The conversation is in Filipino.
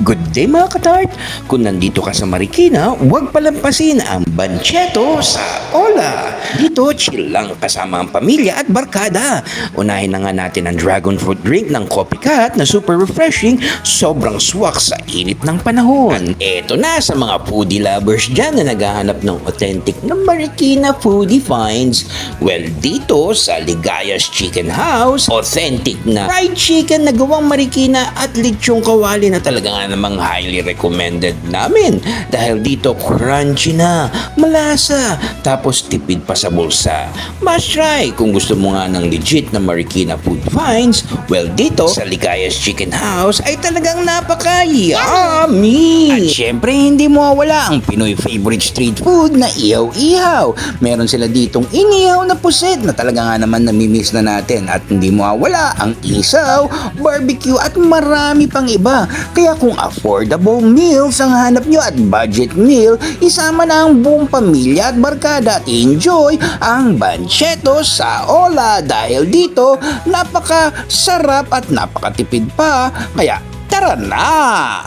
Good day mga katart! Kung nandito ka sa Marikina, huwag palampasin ang Banchetto sa Ola. Dito, chill lang kasama ang pamilya at barkada. Unahin na nga natin ang dragon fruit drink ng Copycat na super refreshing, sobrang swak sa init ng panahon. Eto na sa mga foodie lovers dyan na naghahanap ng authentic na Marikina foodie finds. Well, dito sa Ligaya's Chicken House, authentic na fried chicken na gawang Marikina at lechong kawali na talaga nga namang highly recommended namin dahil dito crunchy na, malasa, tapos tipid pa sa bulsa. Must try kung gusto mo nga ng legit na Marikina food finds. Well, dito sa Ligaya's Chicken House ay talagang napaka-yummy! At syempre hindi mawawala ang Pinoy favorite street food na ihaw-ihaw. Meron sila ditong inihaw na puset na talaga nga naman namimiss na natin at hindi mawawala ang isaw, barbecue at marami pang iba. Kaya kung affordable meals ang hanap nyo at budget meal, isama na ang buong pamilya at barkada at enjoy ang Banchetto sa Ola dahil dito napaka sarap at napakatipid pa. Kaya tara na!